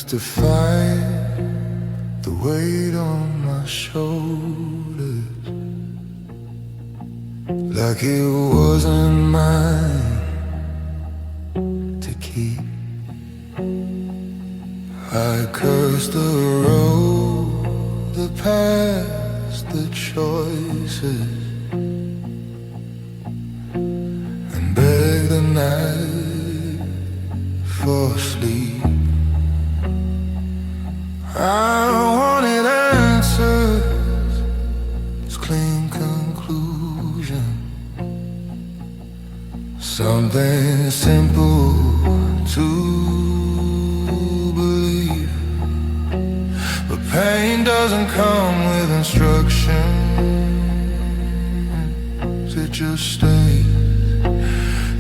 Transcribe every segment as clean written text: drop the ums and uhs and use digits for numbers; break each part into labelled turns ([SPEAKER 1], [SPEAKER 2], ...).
[SPEAKER 1] used to fight the weight on my shoulders like it wasn't mine to keep. I cursed the road, the past, the choices, and begged the night for sleep. I wanted answers, clean conclusion, something simple to believe. But pain doesn't come with instructions, it just stays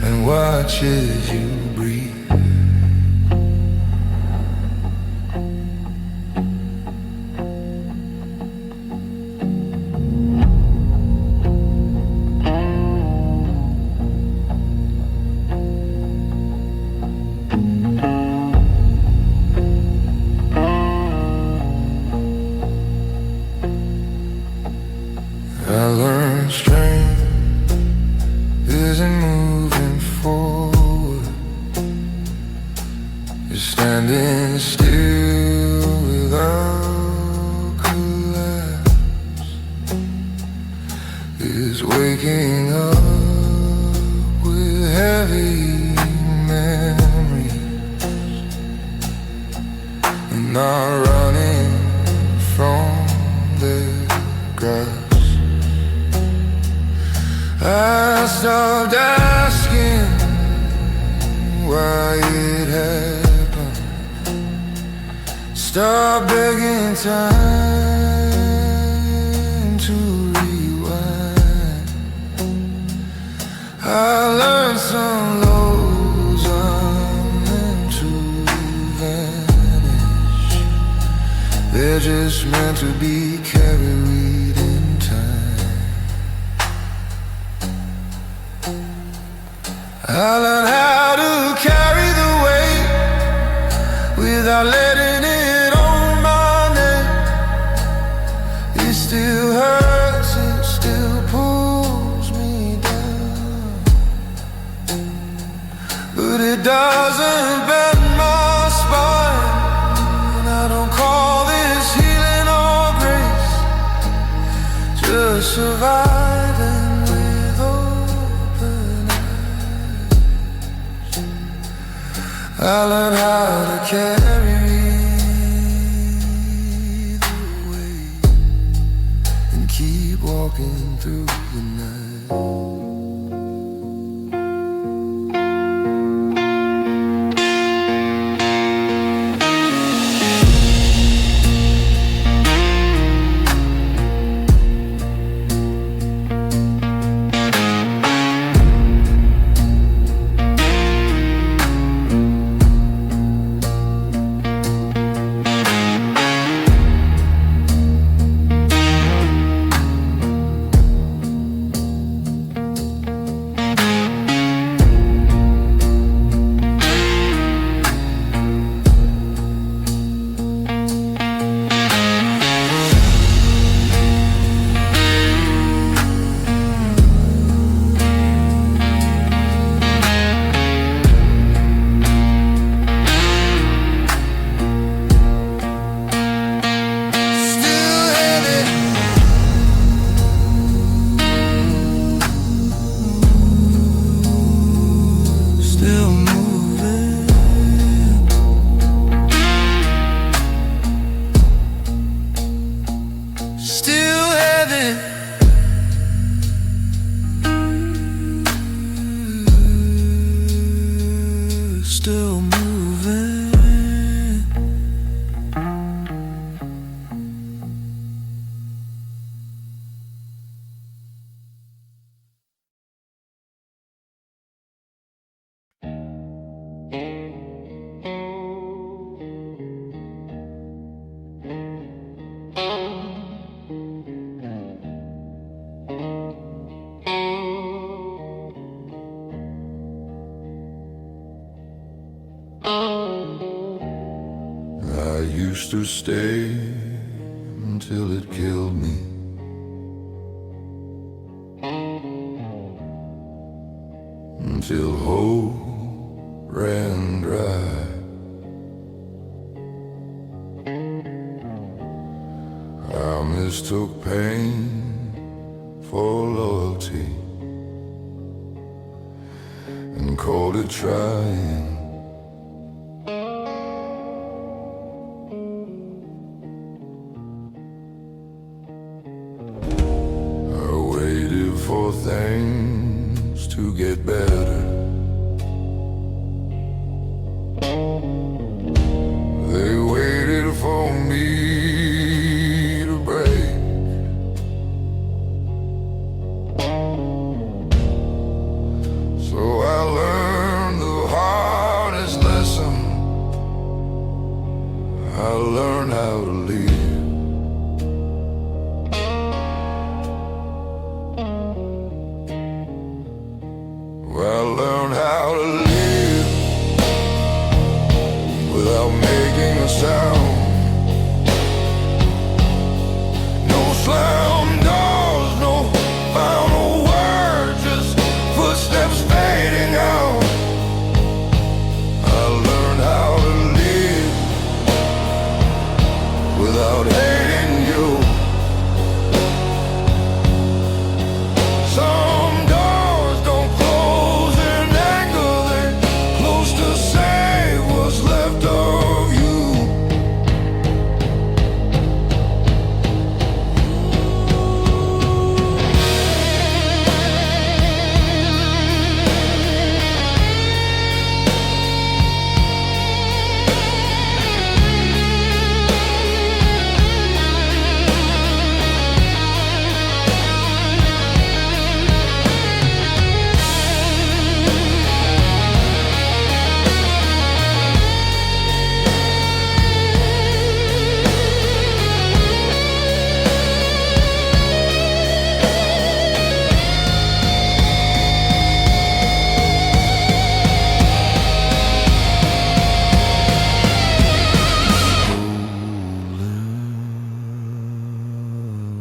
[SPEAKER 1] and watches you breathe. I learned strength isn't moving forward, it's standing still without collapse, it's waking up with heavy memories and not running from their grasp. I stopped asking why it happened, stopped begging time to rewind. I learned some lows are meant to vanish, they're just meant to be carried in time. I learned how to carry the weight without letting it on my neck. It still hurts, it still pulls me down, but it doesn't bend my spine. And I don't call this healing or grace, just surviving with open eyes. I learned how to carry the weight and keep walking through the night. Still moving. I used to stay until it killed me. Until hope ran dry. I mistook pain for loyalty and called it trying. I waited for things to get better. They waited for me to break. So I learned the hardest lesson. I learned how to live. I learned how to live without making a sound. No slam doors, no final word, just footsteps fading out. I learned how to live without hating you. Some doors don't close in anger, they close to save what's left of you.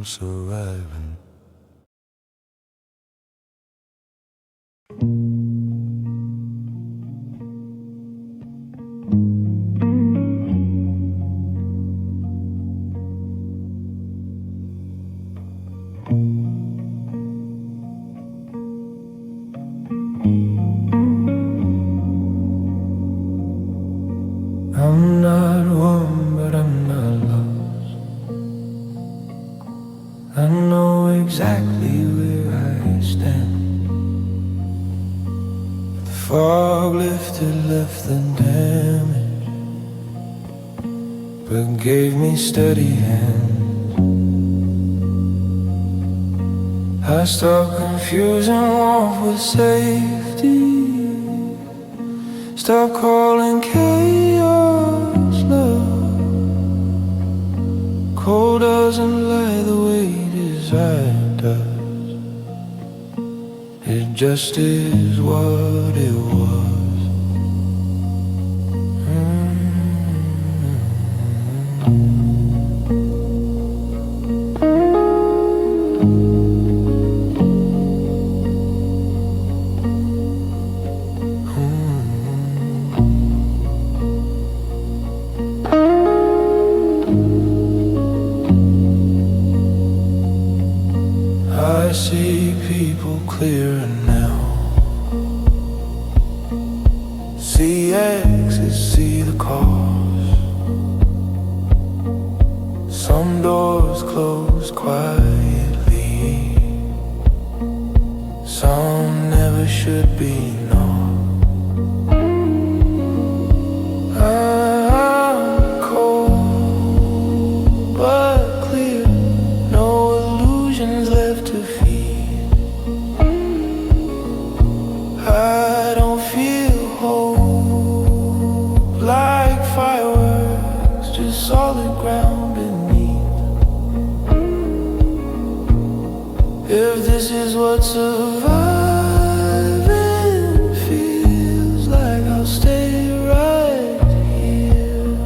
[SPEAKER 1] Surviving. I'm not one, but I'm not lost. I know exactly where I stand. The fog lifted, left the damage, but gave me steady hands. I stopped confusing warmth with safety. Stop calling chaos love. Cold doesn't lie the way desire does. It just is what it was. I see people clearer now. See exits, see the cause. Some doors close quietly. Some never should be known. I'm cold but clear. No illusions left to feel. I don't feel hope like fireworks, just solid ground beneath. If this is what surviving feels like, I'll stay right here.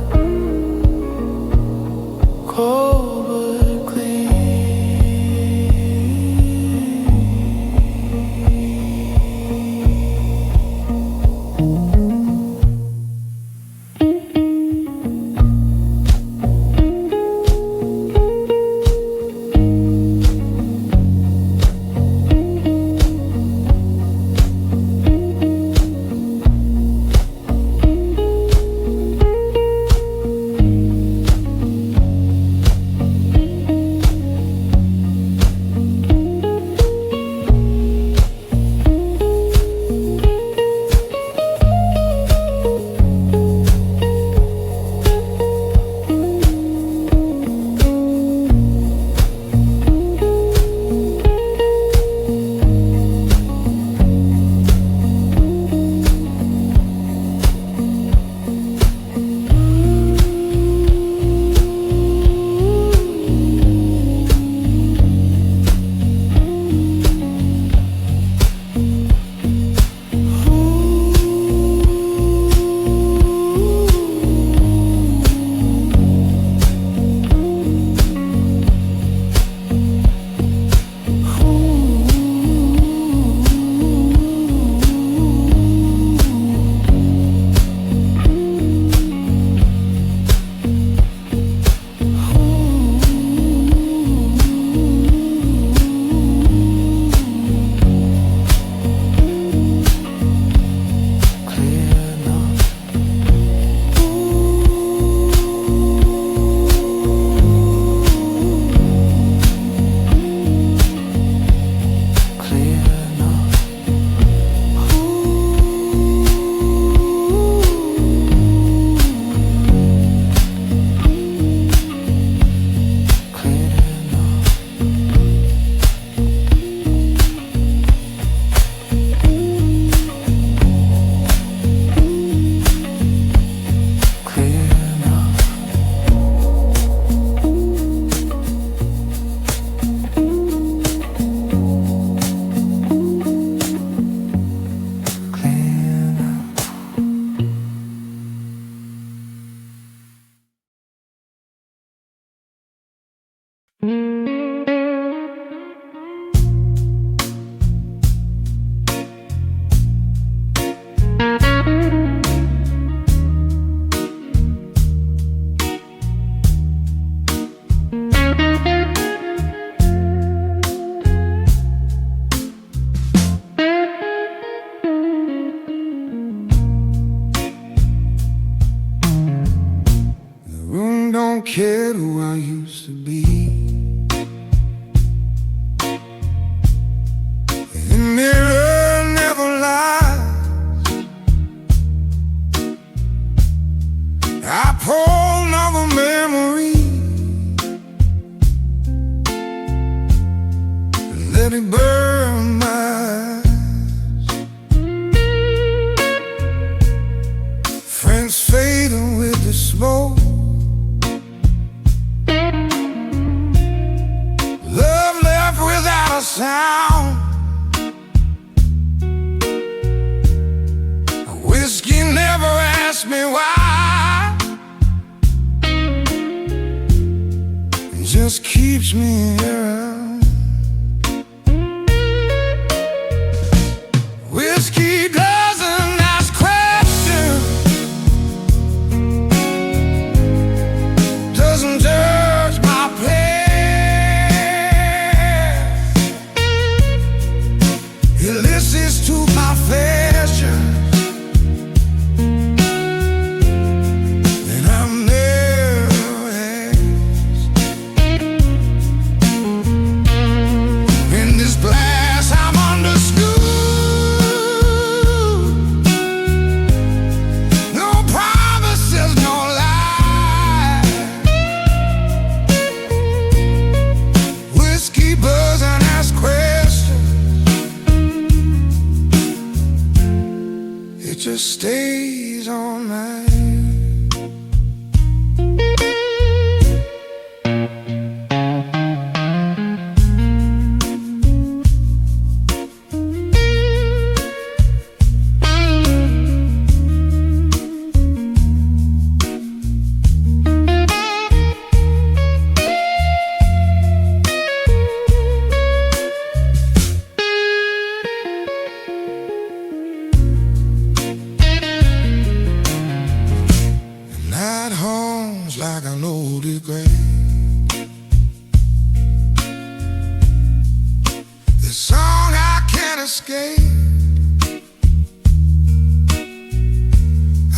[SPEAKER 1] Don't care who I used to be. The mirror never lies. I pull another memory and let it burn my eyes. Friends fading with the smoke. Sound. Whiskey never asked me why. It just keeps me around. Whiskey doesn't ask questions, doesn't judge my pain. He listens to my fashions, and I'm never asked. In this glass I'm understood. No promises, no lies. Whiskey doesn't ask questions, it just stays all night. Night hums like an old grave. The song I can't escape.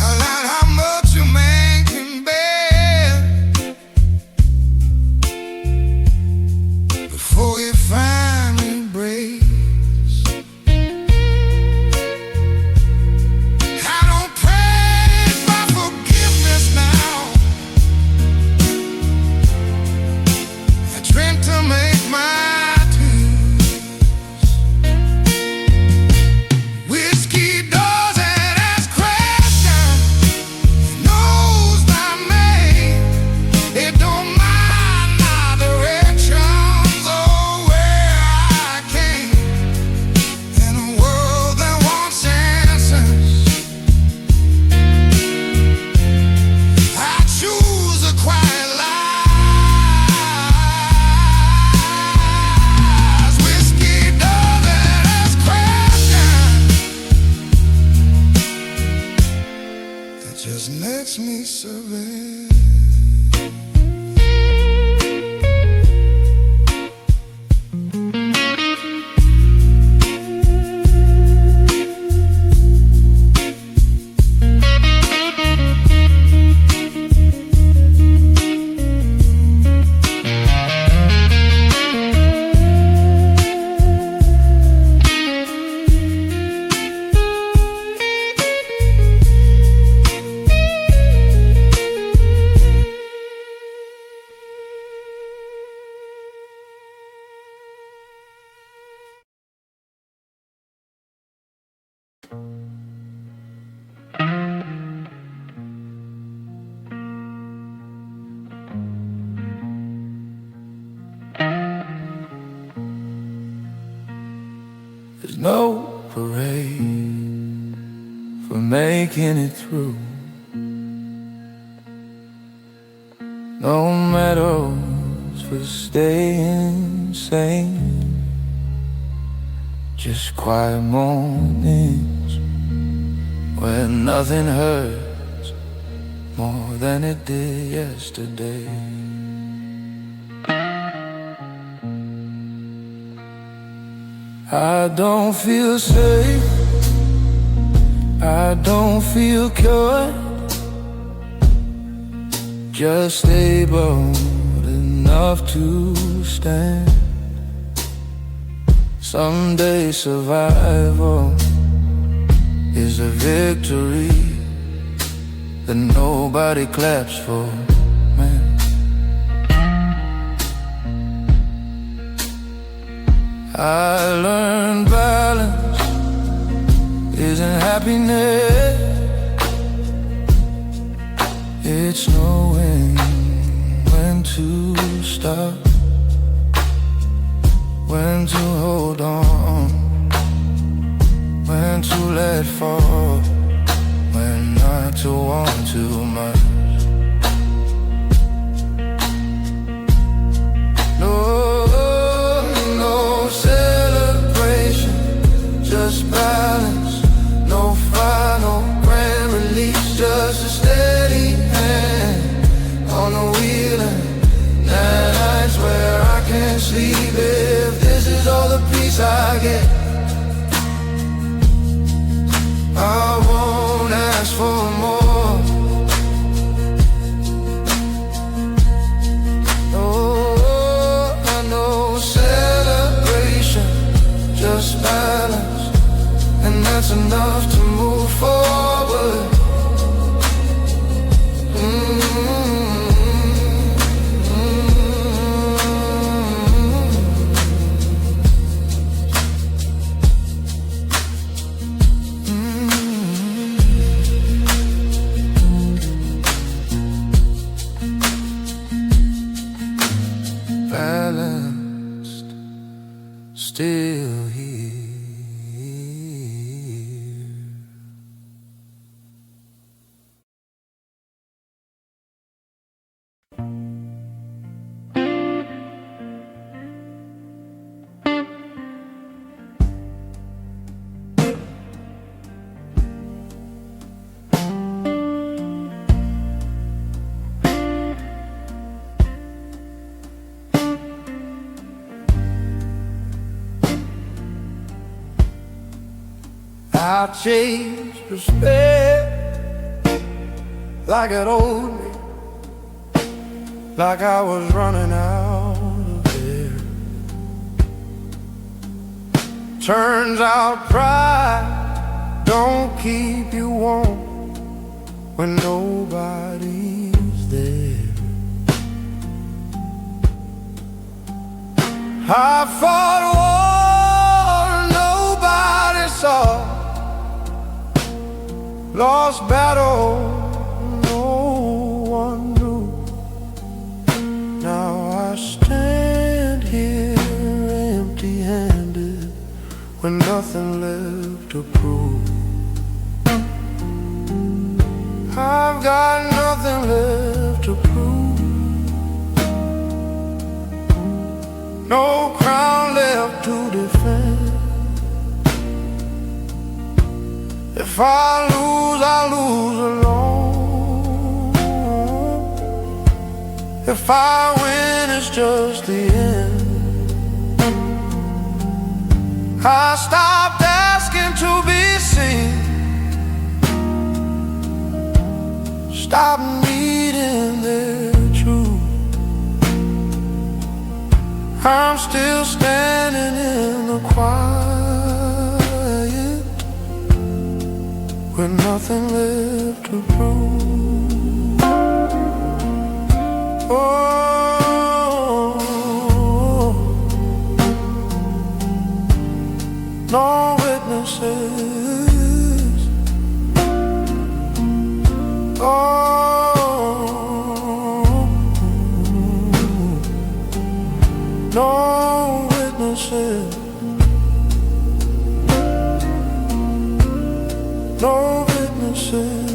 [SPEAKER 1] I like how much a man can bear before he finally breaks. I don't pray for forgiveness now. I drink to make my tears. Whiskey doesn't ask questions, it knows my name. It don't mind my directions or where I came. In a world that wants answers, I choose a quiet lies. Whiskey doesn't ask questions, it just lets me survive. There's no parade for making it through. No medals for staying sane. Just quiet mornings when nothing hurts more than it did yesterday. I don't feel safe, I don't feel cured, just stable enough to stand. Someday survival is a victory that nobody claps for, man. I learned balance isn't happiness, it's knowing when to stop, when to hold on, when to let fall, when not to want too much. No celebration, just balance. No final grand release, just a steady hand on the wheel. And nights where I can't sleep, if this is all the peace I get, I won't ask for more. No celebration, just balance, and that's enough to move forward. Balanced, still here. I chased respect like it owed me, like I was running out of air. Turns out pride don't keep you warm when nobody's there. I fought war nobody saw, lost battle no one knew. Now I stand here empty-handed with nothing left to prove. I've got nothing left to prove, no crown left to defend. If I lose alone. If I win, it's just the end. I stopped asking to be seen, stopped needing their truth. I'm still standing in the quiet with nothing left to prove. Oh, no witnesses. Oh, no witnesses. No witnesses.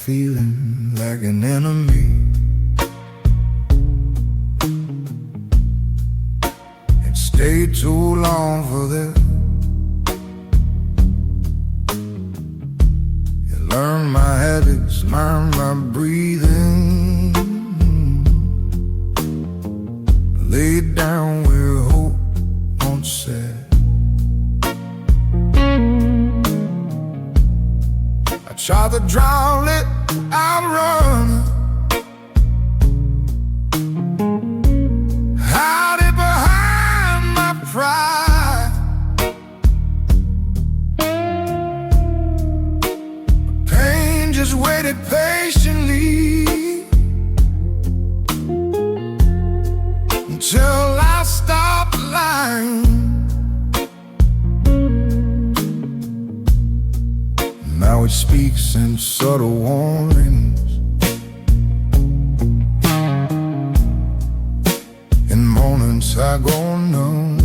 [SPEAKER 1] feeling like an enemy. It stayed too long for this. You learn my habits, learn my breathing. Lay down where hope once sat. I tried to drown it, outrun, hide it behind my pride. Pain just waited patiently until I stopped lying. Now it speaks in subtle warnings. In moments I go numb.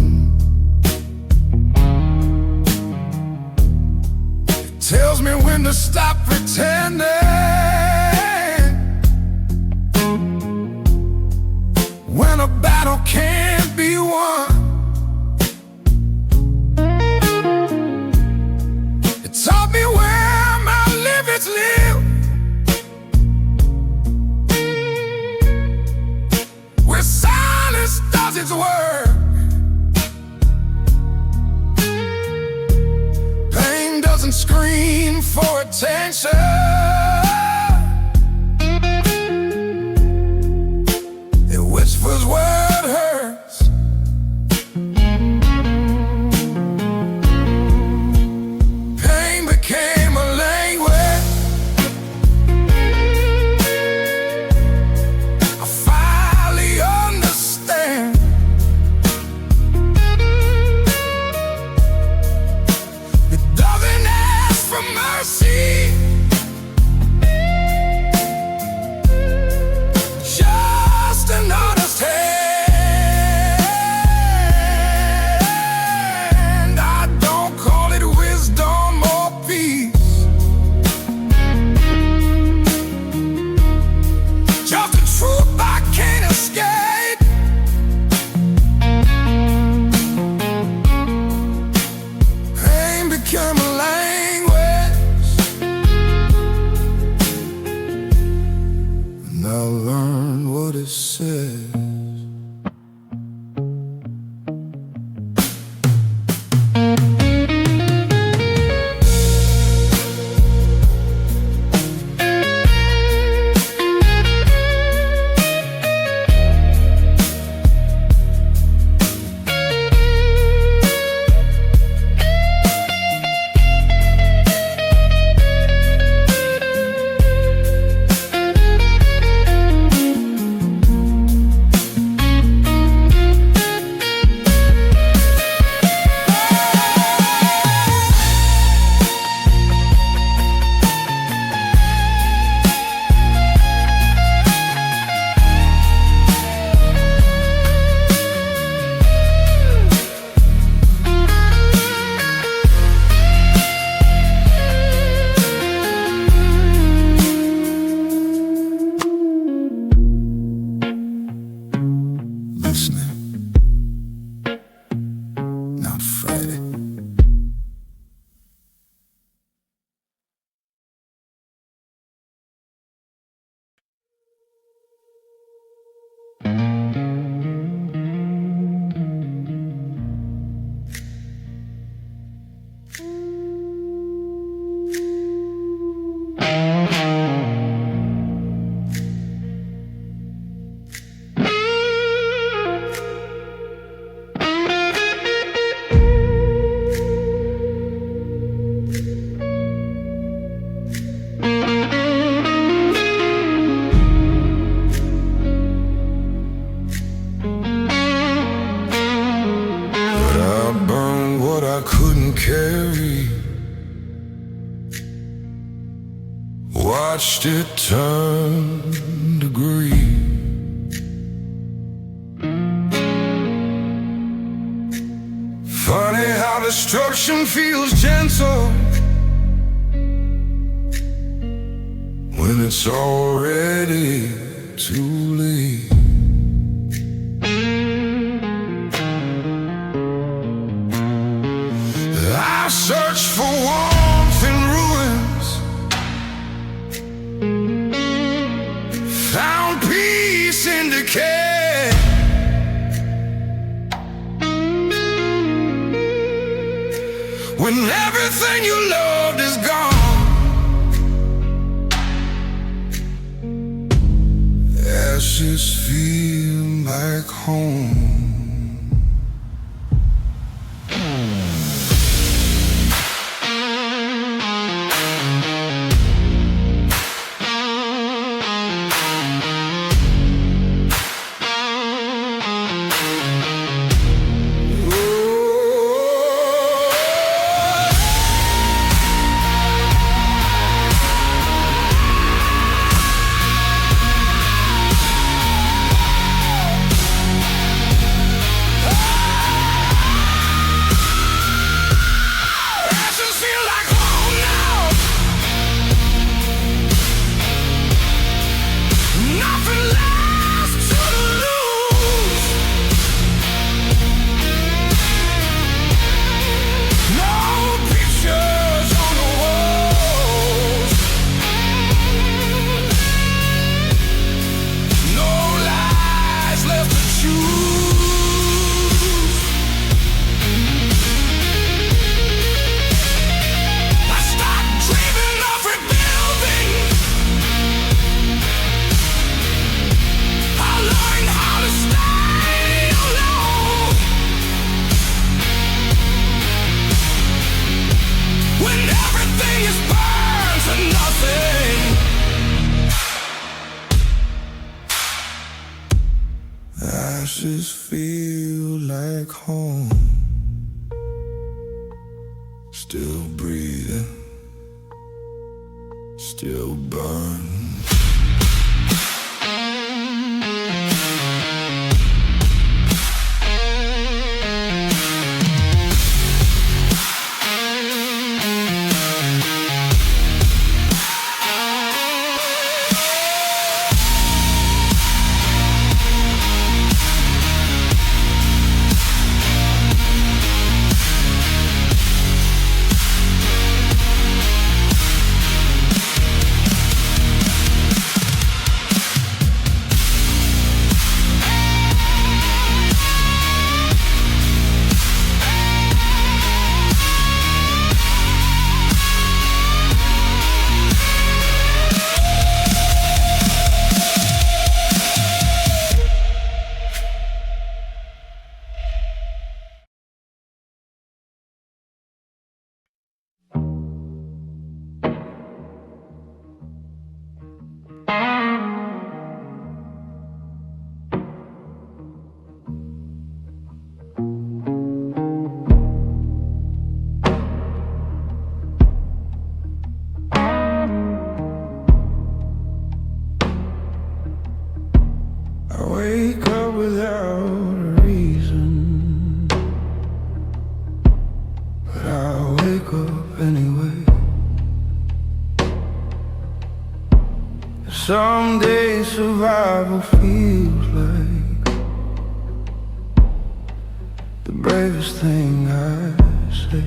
[SPEAKER 1] It tells me when to stop pretending, when a battle can't be won. It taught me where my limits live, where silence does its work. Pain doesn't scream for attention. It whispers where it hurts. Pain became a language I finally understand. It doesn't ask for mercy, just an honest hand. I don't call it wisdom or peace, just a truth I can't escape. Pain became a language, and I learned what it says. Listening, not fighting. Carry, watched it turn to greed. Funny how destruction feels gentle when when it's already too late. I searched for warmth in ruins, found peace in decay. When everything you loved is gone, ashes feel like home. Ashes feel like home. Still breathing, still burn. I wake up without a reason, but I wake up anyway. Some days survival feels like the bravest thing I say.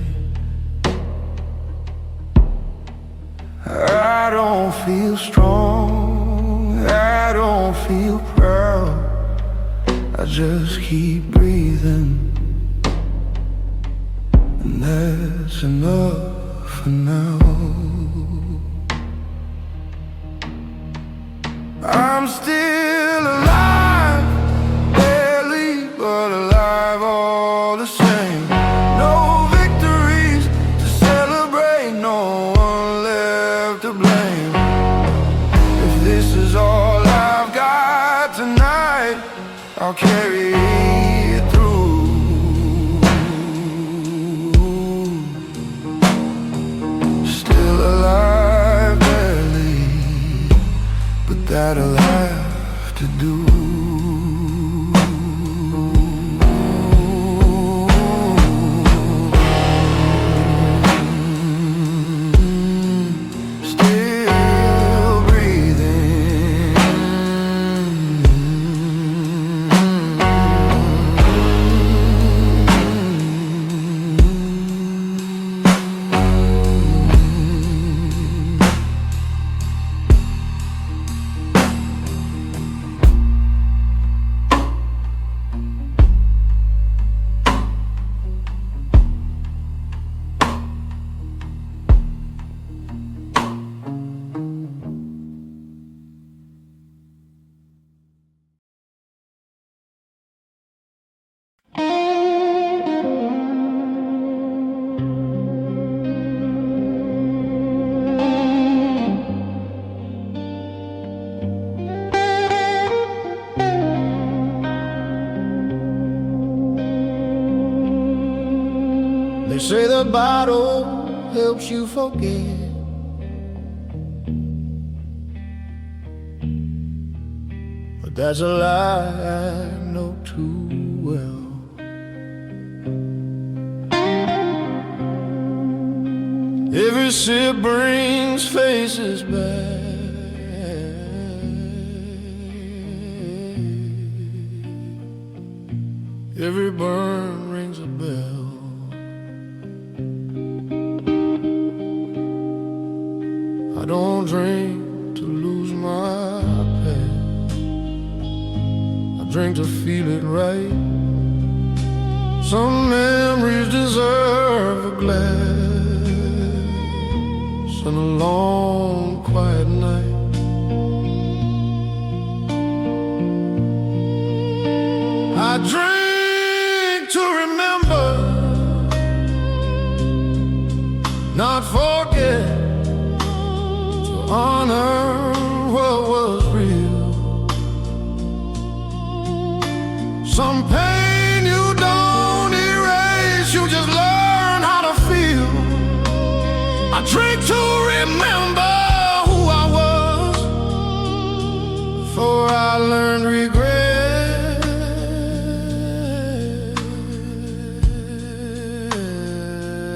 [SPEAKER 1] I don't feel strong, I don't feel proud, I just keep breathing, and that's enough for now. I'm still alive, barely, but alive all the same. No victories to celebrate, no one left to blame. If this is all I've got tonight, I'll carry it through. Still alive, barely, but that'll have to do. Still breathing. say the bottle helps you forget, but that's a lie I know too well. Every sip brings faces back, every burn rings a bell. I don't drink to lose my path, I drink to feel it right. Some memories deserve a glass and a long quiet night. I drink to remember, not forget, to honor what was real. Some pain you don't erase, you just learn how to feel. I drink to remember who I was before I learned regret.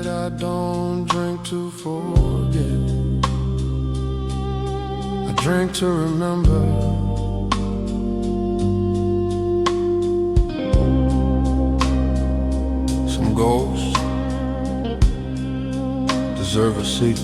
[SPEAKER 1] I don't drink to forget, I drink to remember. Some ghosts deserve a seat.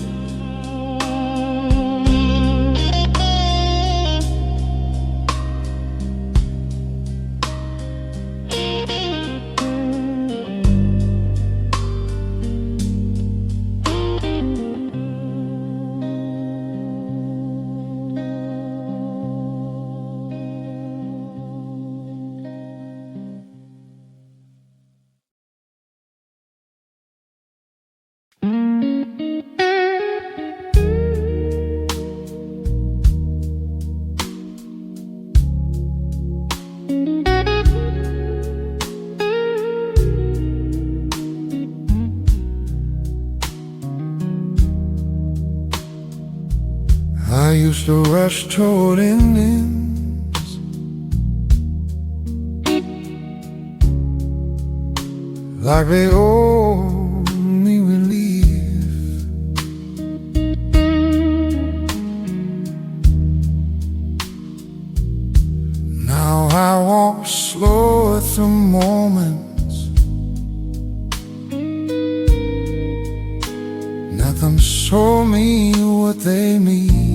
[SPEAKER 1] I used to rush toward endings, like they owe me relief. Now I walk slower through moments, let them show me what they mean.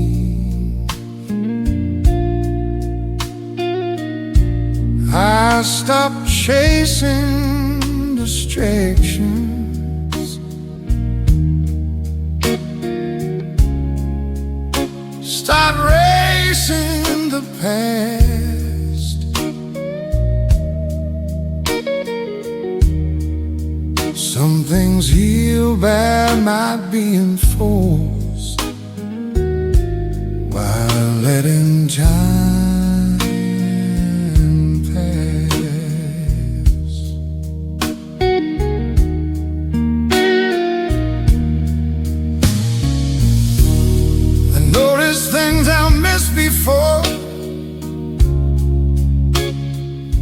[SPEAKER 1] I stopped chasing distractions, start racing the past. Some things heal by not being forced, while letting time before,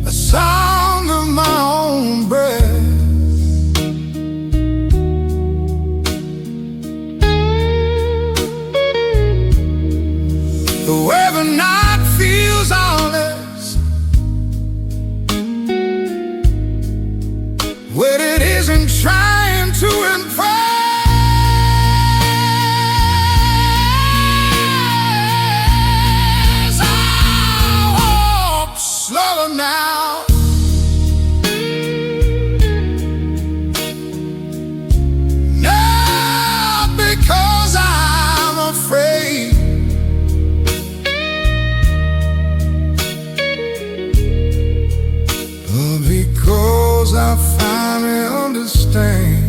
[SPEAKER 1] the sound of my own breath, the way the night feels honest, when it isn't trying to impress. Now, not because I'm afraid, but because I finally understand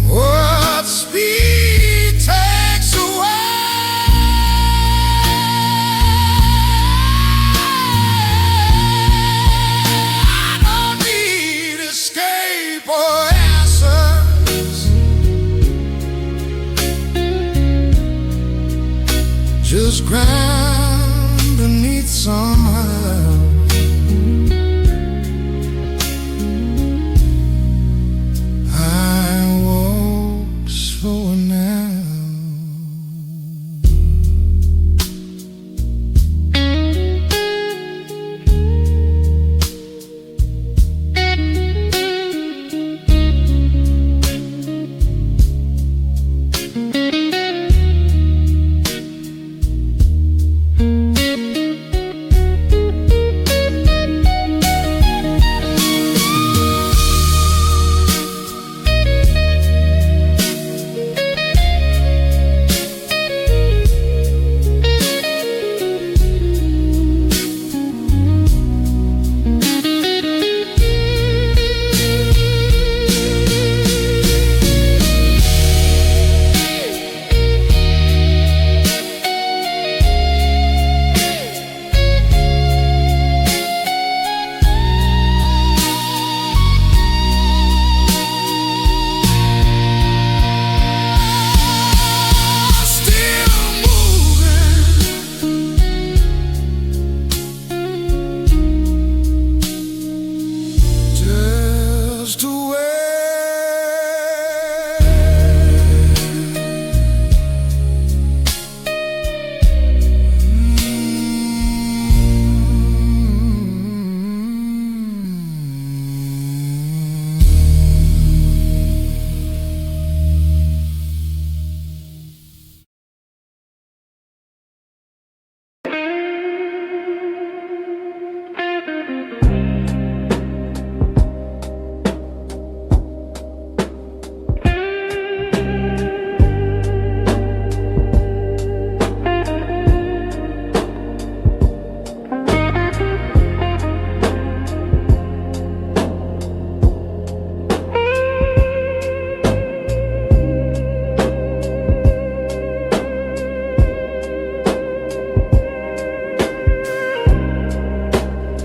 [SPEAKER 1] what speed takes away. I don't need ground beneath somehow. I walk slower now.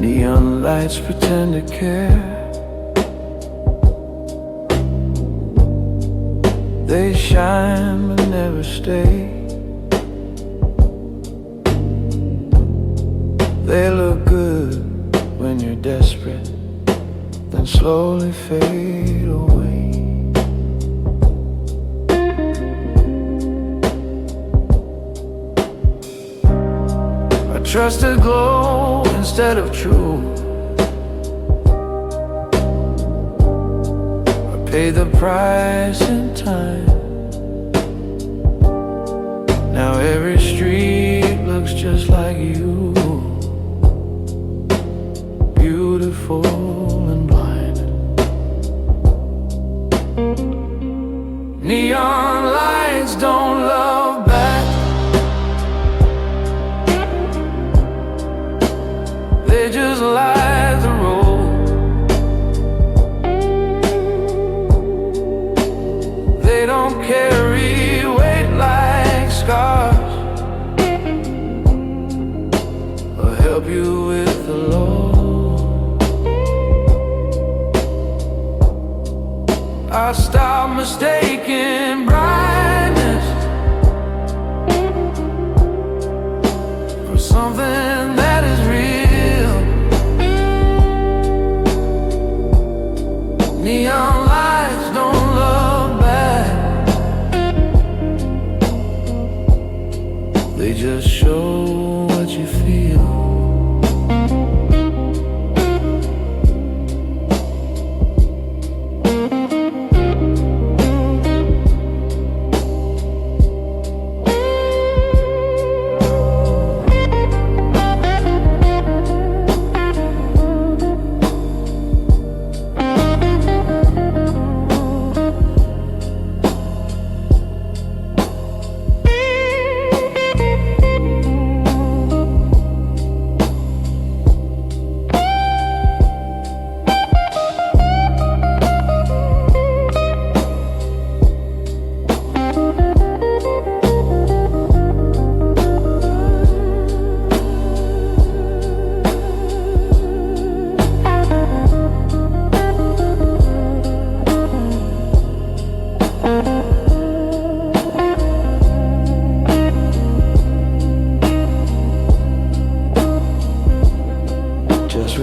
[SPEAKER 2] Neon lights pretend to care. They shine but never stay. They look good when you're desperate, then slowly fade away. I trusted glow instead of truth. I paid the price in time. Now every street looks just like you, beautiful and blind. Neon lights don't love back. They just light the road. They don't carry weight like scars, or help you with the load. I stopped mistaking brightness for something that is real. Neon lights don't look back. They just show what you feel.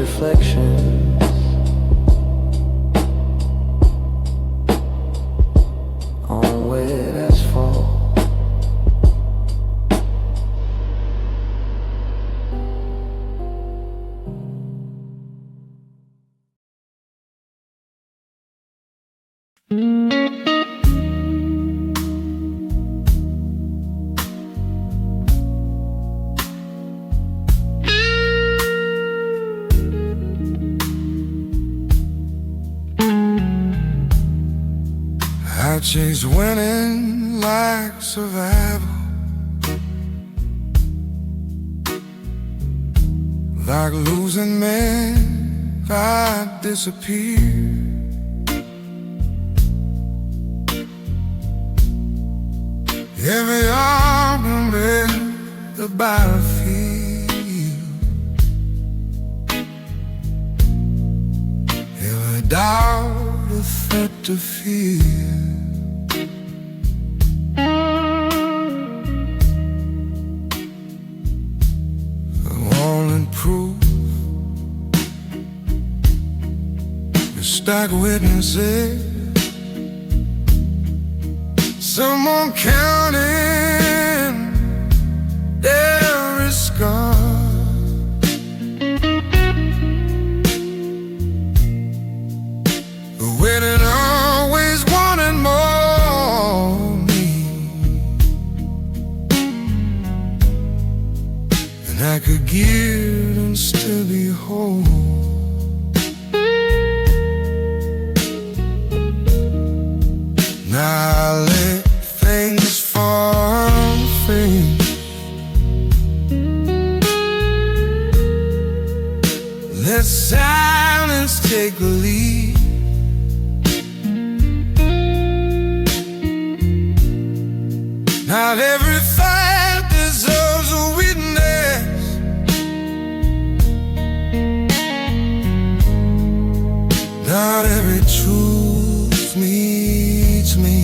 [SPEAKER 2] reflections on wet asphalt.
[SPEAKER 1] I chase winning like survival, like losing men, I disappear. Every argument, the battlefield, every doubt, a threat to fear. Proof, the stack of witnesses, someone counting every scar. The waiting always wanted more of me, and I could give and still be whole. Now I let things fall on face, let silence take the lead. Not every fight deserves a witness, not every truth meets me.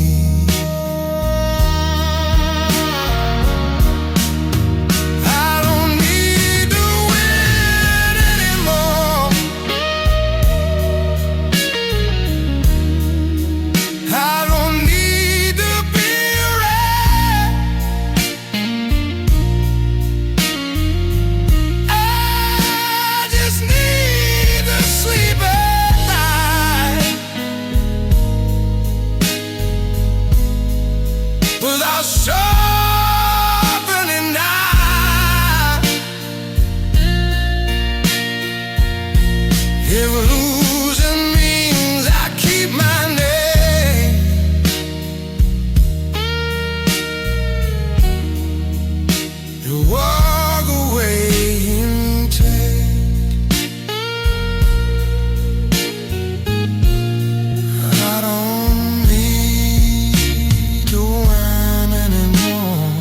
[SPEAKER 1] I don't need to win anymore. I don't need to be right. I just need to sleep at night without sharpening knife. If losing means I keep my name, you walk away and take. I don't need to whine anymore.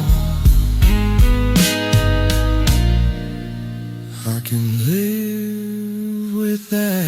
[SPEAKER 1] I can live with that.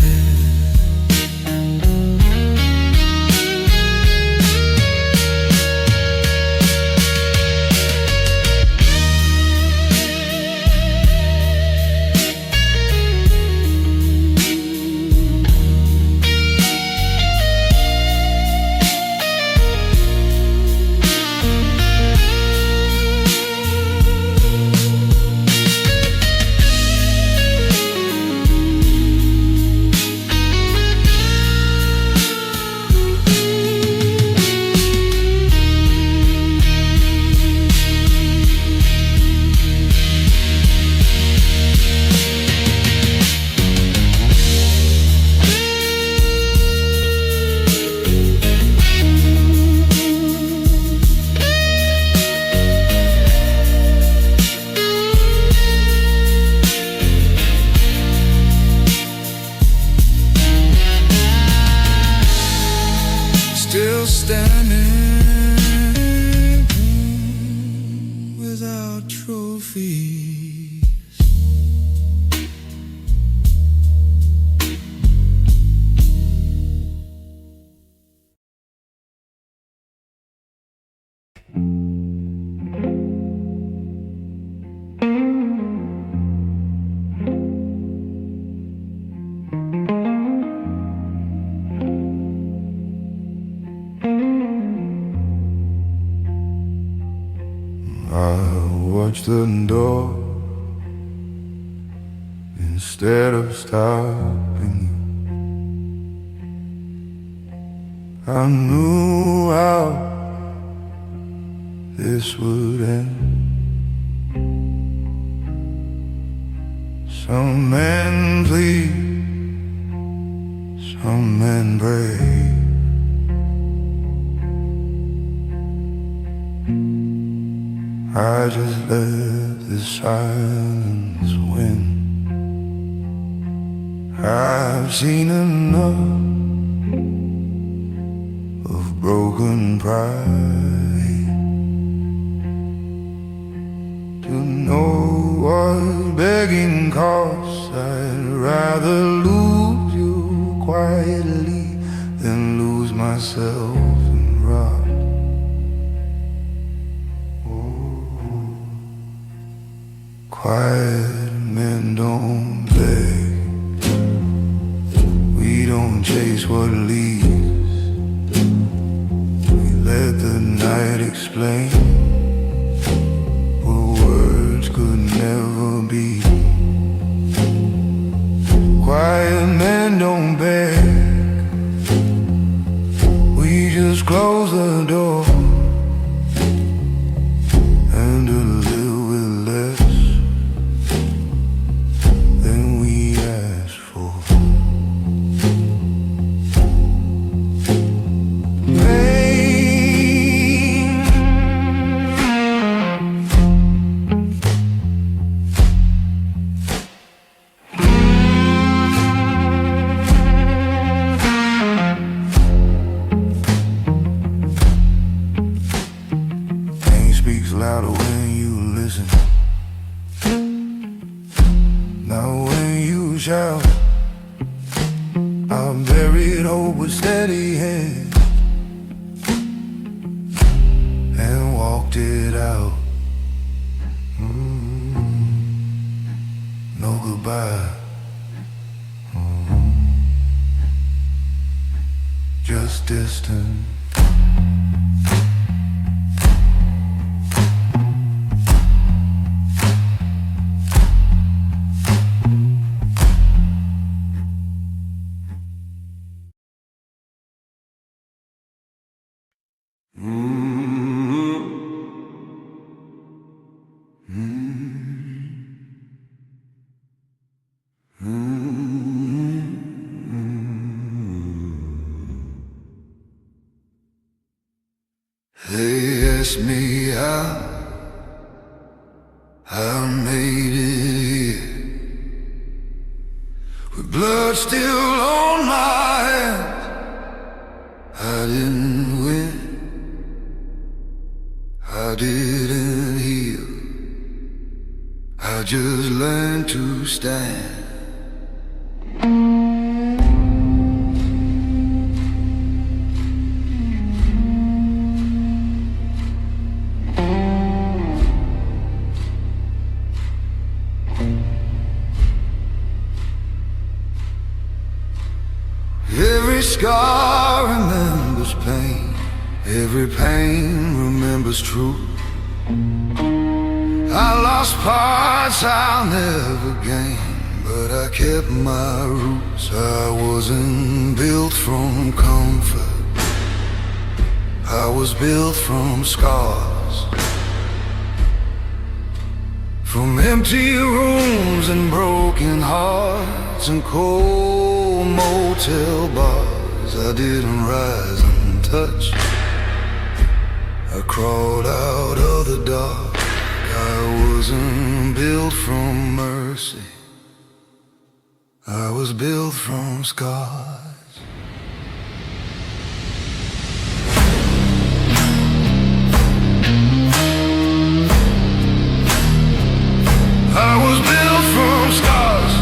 [SPEAKER 1] Still standing without trophies.
[SPEAKER 2] approached the door instead of stopping you. I knew how this would end. Some men bleed, some men break. I just let the silence win. I've seen enough of broken pride to know what begging costs. I'd rather lose you quietly than lose myself and rob. Quiet men don't beg. We don't chase what leaves. We let the night explain what words could never be. Quiet men don't beg. We just close the door and to live with less than we asked for. Speaks louder when you listen, not when you shout. I buried hope with steady hand and walked it out. No goodbye, just distant. They asked me how I made it here, with blood still on my hands. I didn't win, I didn't heal, I just learned to stand. Every scar remembers pain, every pain remembers truth. I lost parts I'll never gain, but I kept my roots. I wasn't built from comfort, I was built from scars, from empty rooms and broken hearts and cold motel bars. I didn't rise and touch, I crawled out of the dark. I wasn't built from mercy, I was built from scars. I was built from scars.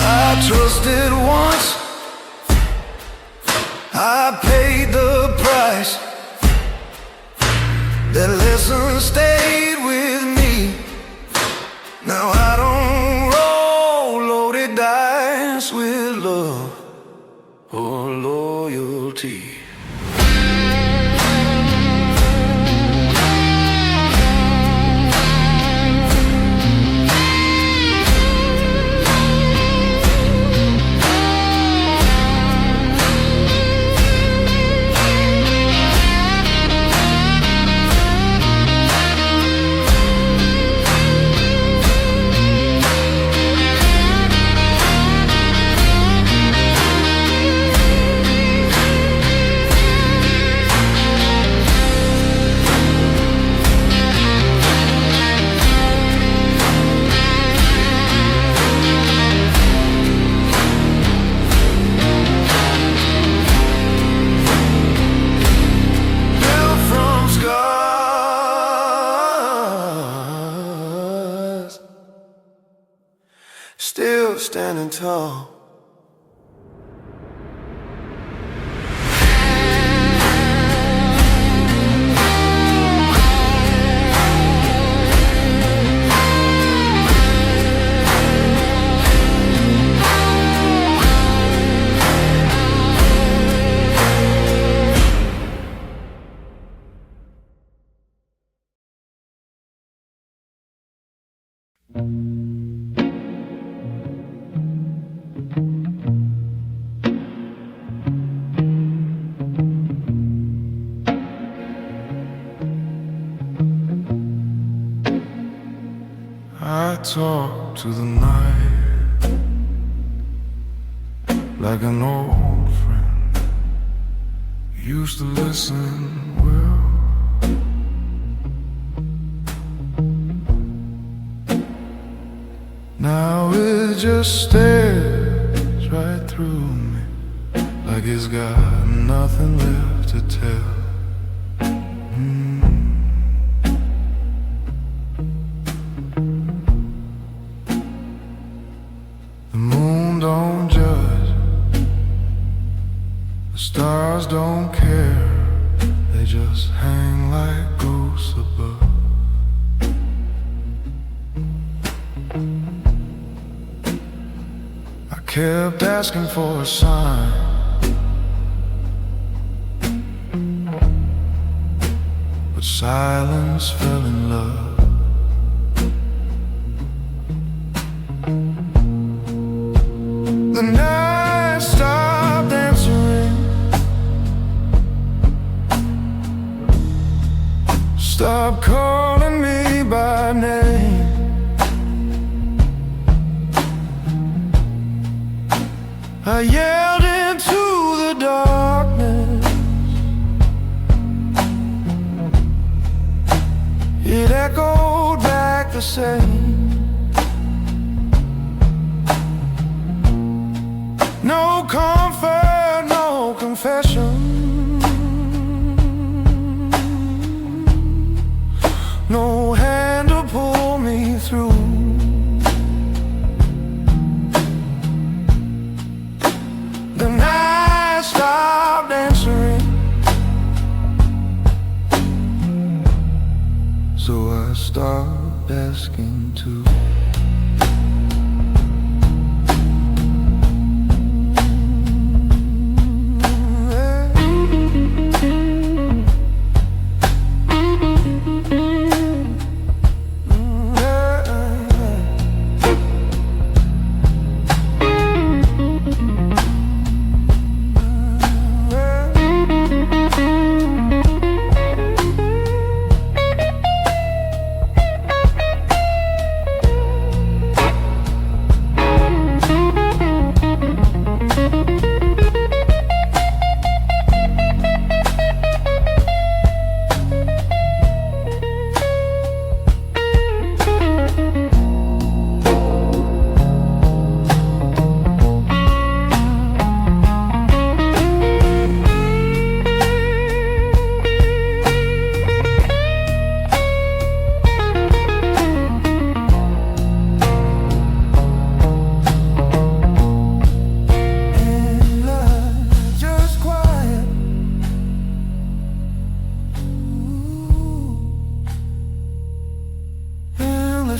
[SPEAKER 2] I trusted once, I
[SPEAKER 1] still standing tall.
[SPEAKER 2] I talk to the night like an old friend. Used to listen well. Now it just stares right through me like it's got nothing left to tell. The moon don't judge, the stars don't care, they just hang like ghosts above. I kept asking for a sign, but silence fell in love. The night stopped answering, stopped calling me by name. I yelled into the darkness, it echoed back the same. No comfort, no confession, no hand to pull me through. The night stopped answering, so I stopped asking too.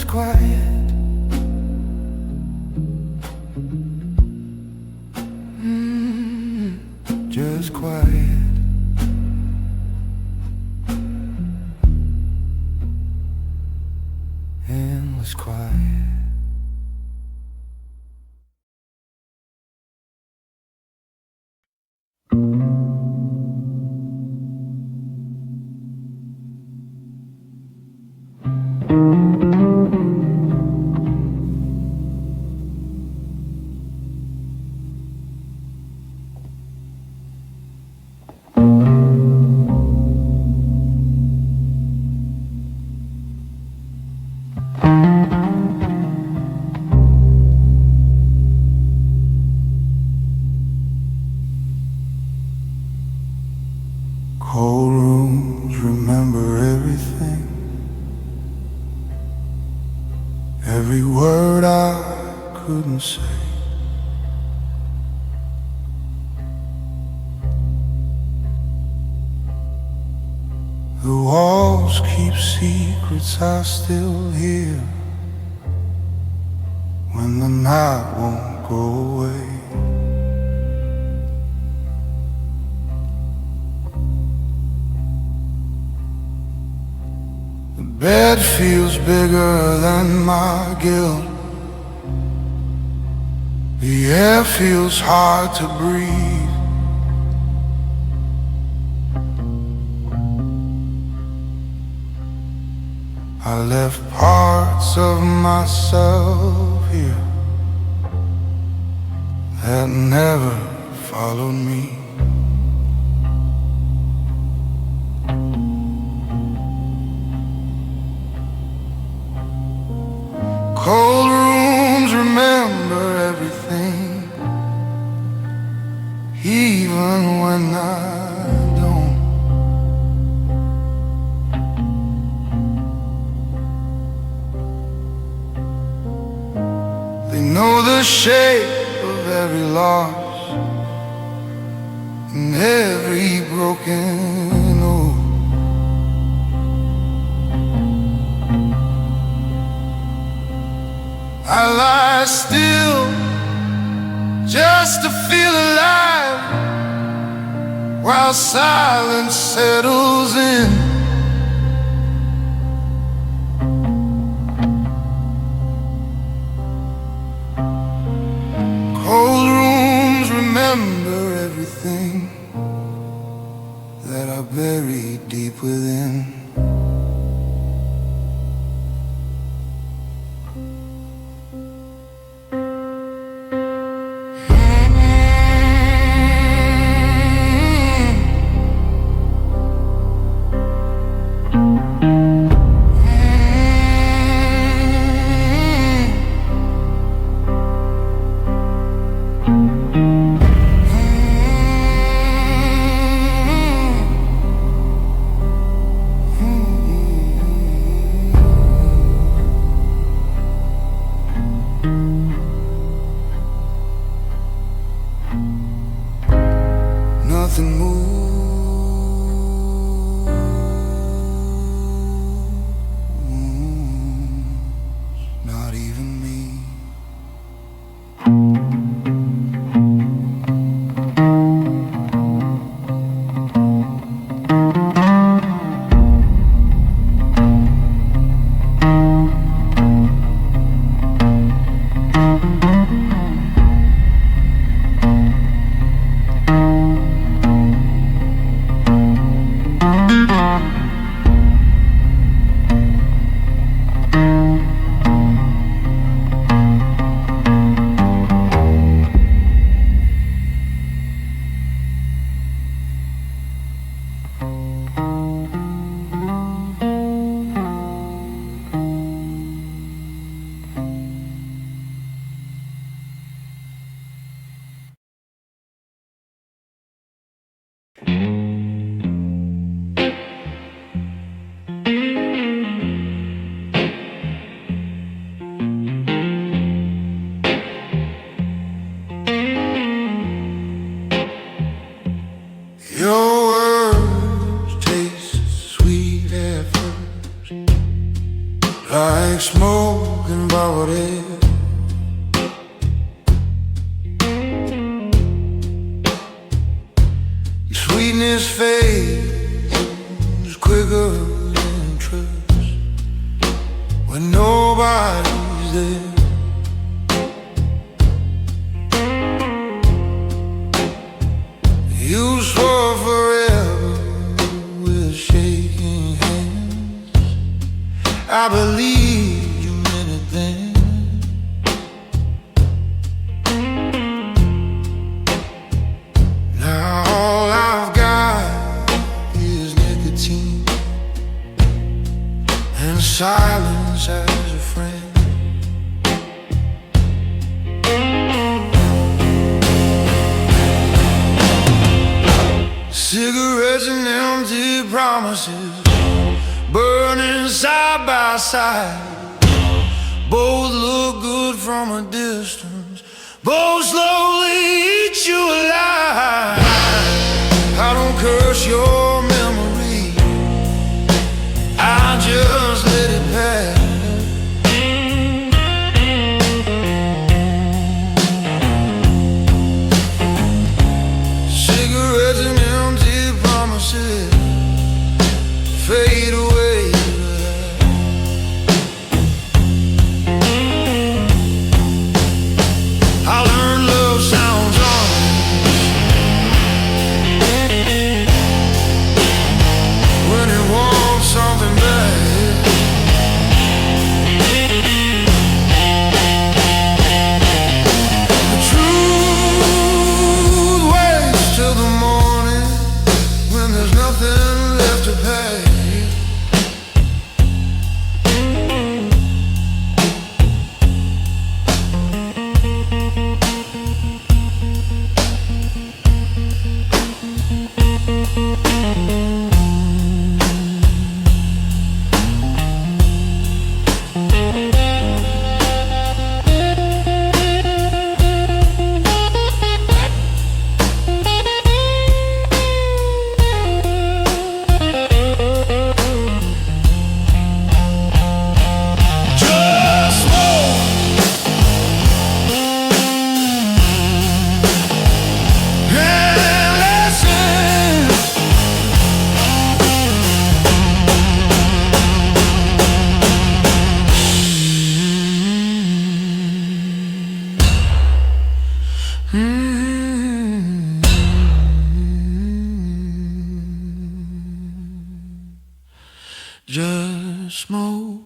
[SPEAKER 2] Quiet. Just quiet. Endless quiet. Cold rooms remember everything, every word I couldn't say. The walls keep secrets I still hear when the night won't go away. The bed feels bigger than my guilt. The air feels hard to breathe. I left parts of myself here that never followed me. Cold rooms remember everything, even when I don't. They know the shape of every loss and every broken oath. I lie still just to feel alive while silence settles in. Cold rooms remember everything that I buried deep within. Nothing moves, not even me. Your words taste sweet at first, like smoke and bubbled air. Your sweetness fades quicker than trust when nobody's there. You swore forever with shaking hands. I believed you meant it then. Now all I've got is nicotine and silence as a friend. Cigarettes and empty promises burning side by side.
[SPEAKER 1] Both look good from a distance, both slowly eat you alive. I don't curse your memory, I just let it pass. Cigarettes and empty promises fade away. I learned love sounds honest when it wants something bad. The truth waits till the morning when there's nothing left to pay. Just smoke.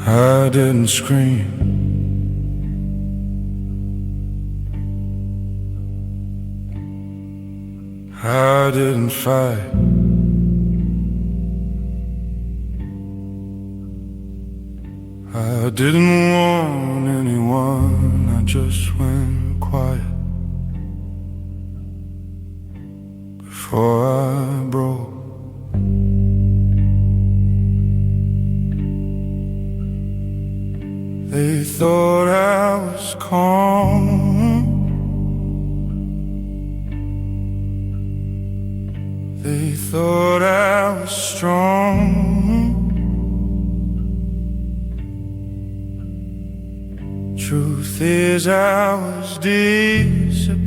[SPEAKER 1] I didn't scream, I didn't fight, I didn't want anyone, I just went quiet before I broke. They thought I was calm, they thought I was strong. Truth is I was disappearing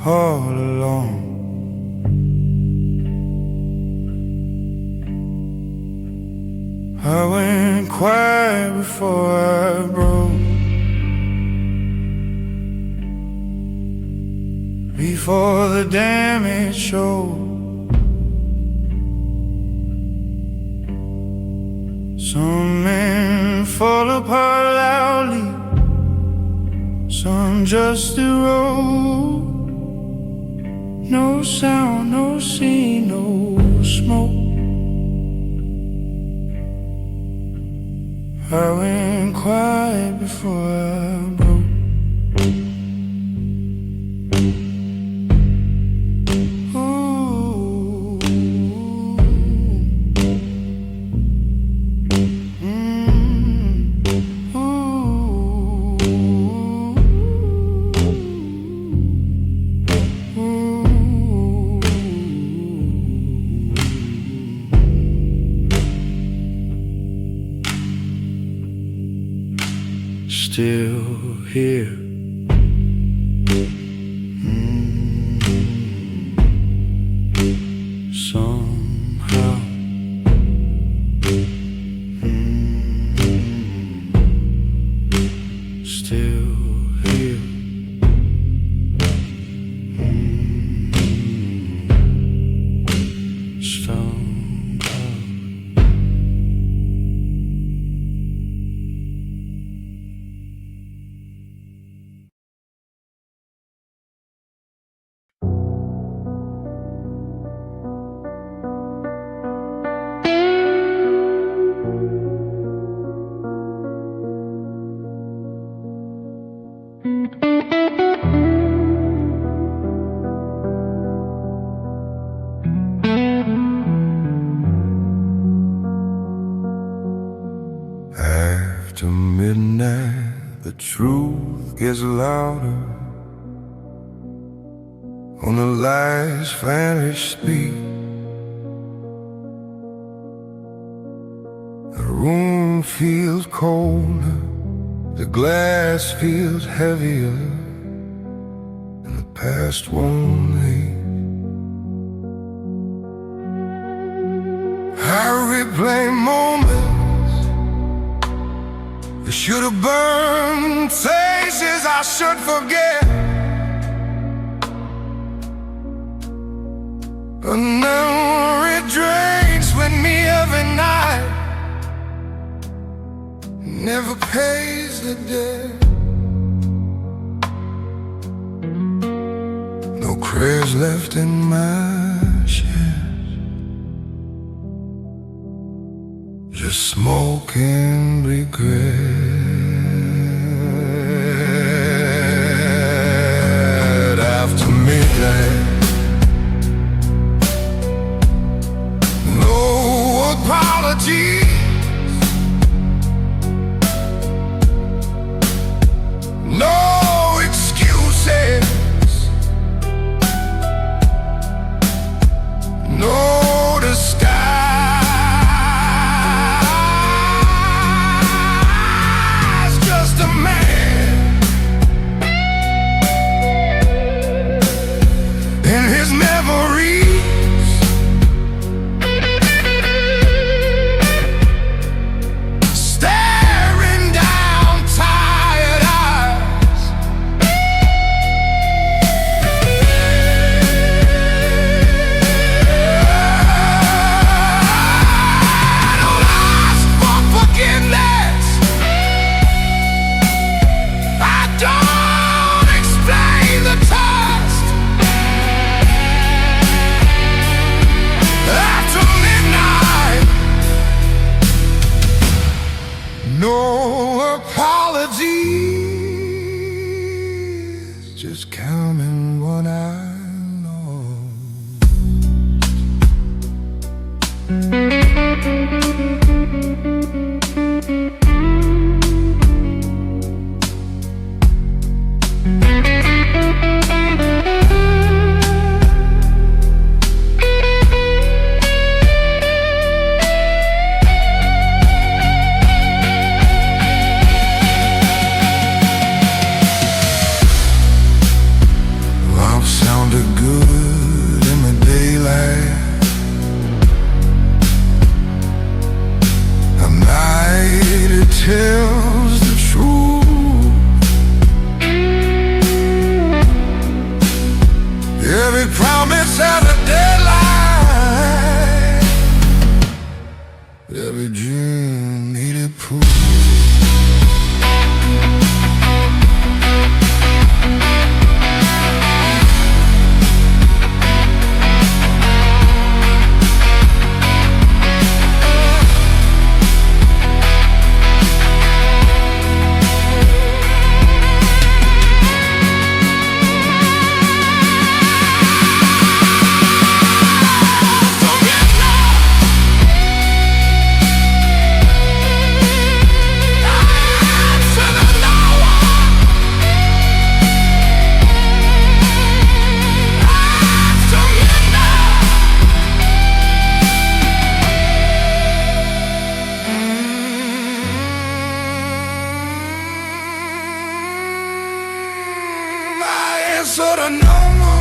[SPEAKER 1] all along. I went quiet before I broke, before the damage showed. Some men fall apart loudly, some just erode. No sound, no scene, no smoke. I went quiet before I broke. Still here. Somehow. Still here.
[SPEAKER 2] After midnight, the truth gets louder. On the lies vanish speak. The room feels colder, the glass feels heavier, and the past won't leave. I replay moments that should have burned, faces I should forget. A memory drinks with me every night, never pays the debt. No prayers left in my chest, just smoke and regret. After midnight, apologies, no excuses, no disguise, just a man in his memories. No apologies, just counting what I good in the daylight. A night it tells the truth. Every promise has a deadline. Every dream needed proof. Sort of normal.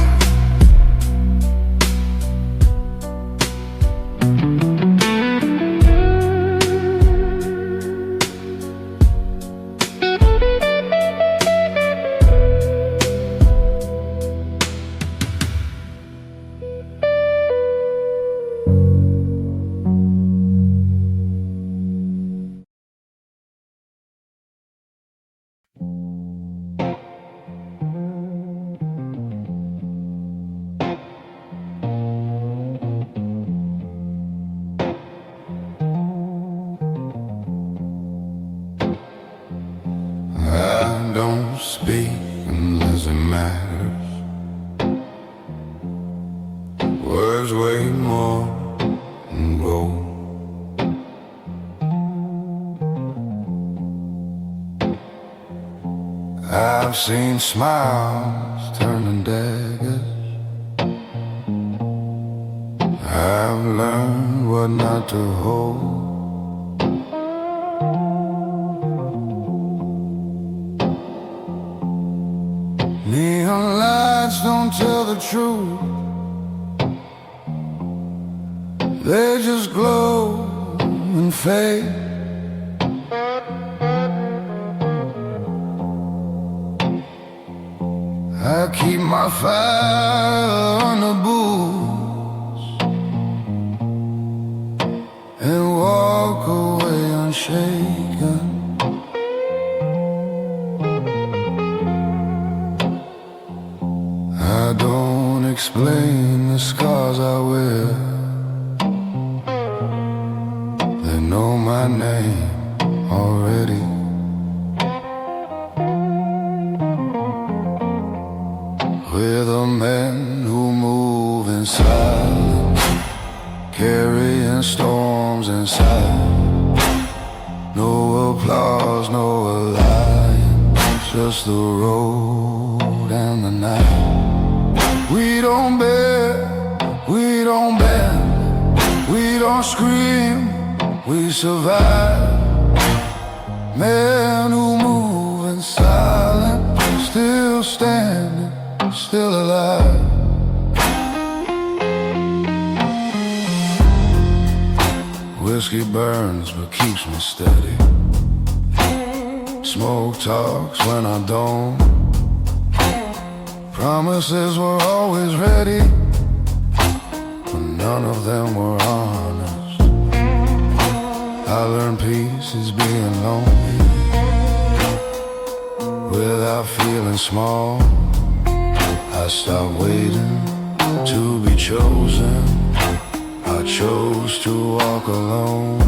[SPEAKER 2] Don't speak unless it matters. Words weigh more than gold. I've seen smiles turn to daggers. I've learned what not to hold. Neon lights don't tell the truth. They just glow and fade. I keep my fire on the booze and walk away unshaken. I don't explain the scars I wear. They know my name already. We're the men who move in silence, carrying storms inside. No applause, no alliance, just the road and the night. We don't beg, we don't bend, we don't scream, we survive. Men who move in silence, still standing, still alive. Whiskey burns but keeps me steady. Smoke talks when I don't. Promises were always ready, but none of them were honest. I learned peace is being lonely without feeling small. I stopped waiting to be chosen. I chose to walk alone.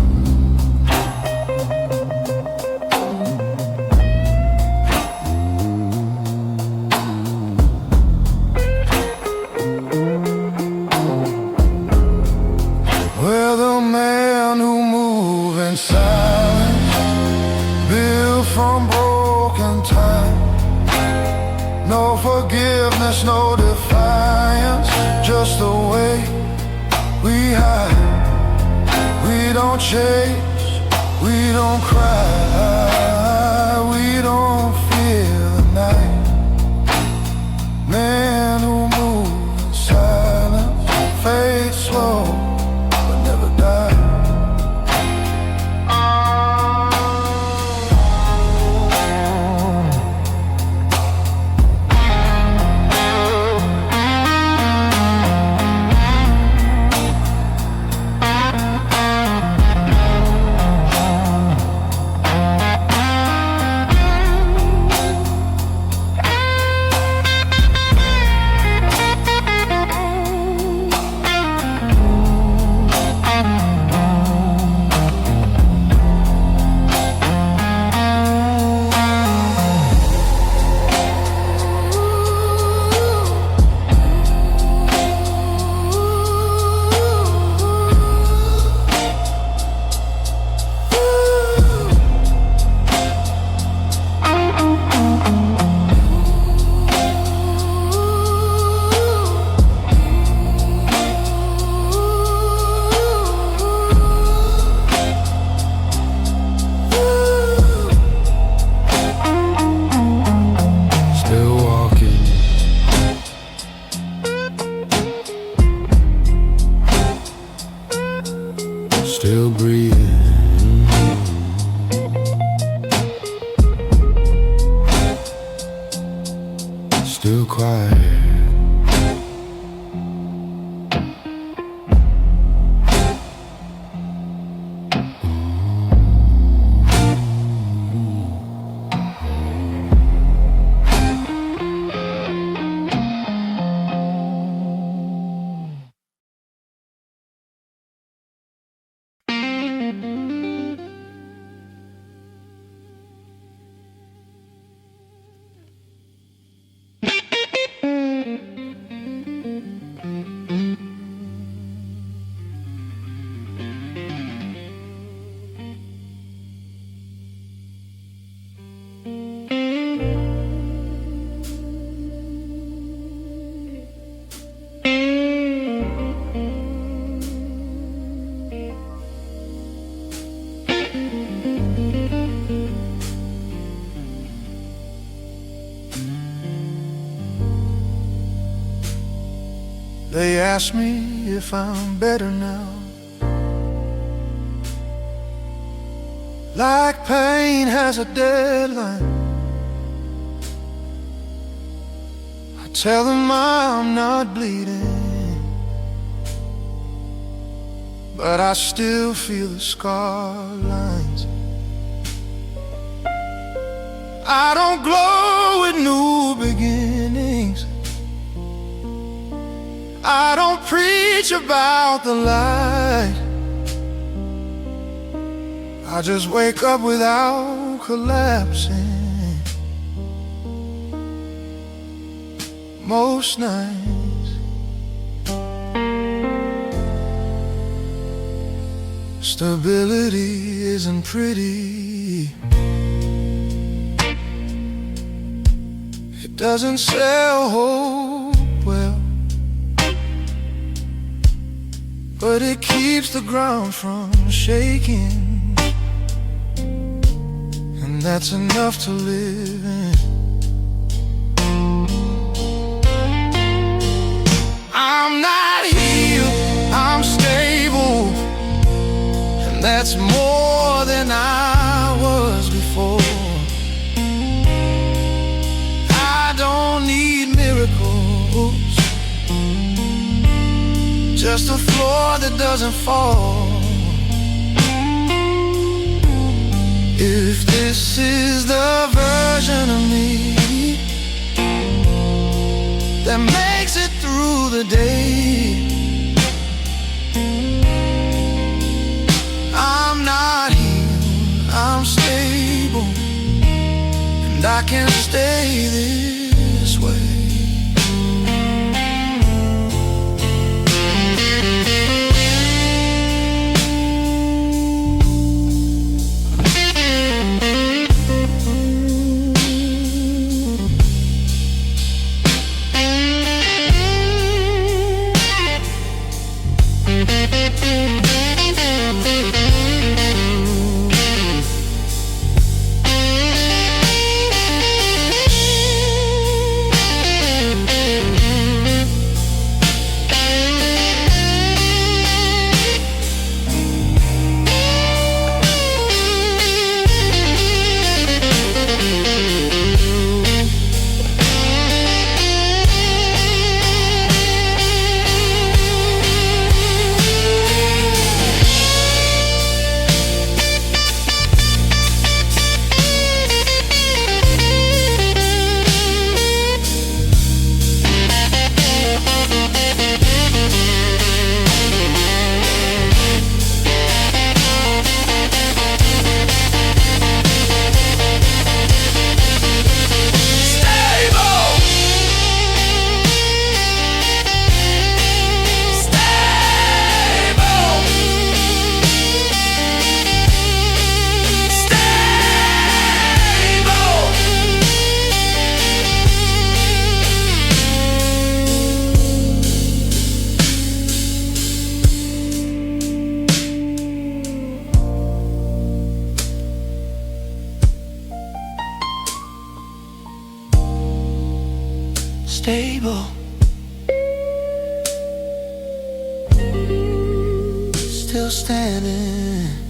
[SPEAKER 2] We're the men who move in silence, built from broken time. No forgiveness, no defiance, just the way we hide. We don't chase, we don't cry, we don't fear the night. Men who move in silence, fade slow, but never die. Still breathing, still quiet.
[SPEAKER 1] They ask me if I'm better now. Like pain has a deadline, I tell them I'm not bleeding, but I still feel the scar lines. I don't glow with new beginnings, I don't preach about the light, I just wake up without collapsing most nights. Stability isn't pretty, it doesn't sell hope well, but it keeps the ground from shaking, and that's enough to live in. I'm not healed, I'm stable, and that's more than I was before. I don't need miracles, just a floor that doesn't fall. If this is the version of me that makes it through the day, I'm not healed, I'm stable, and I can stay this way. Stable, still standing.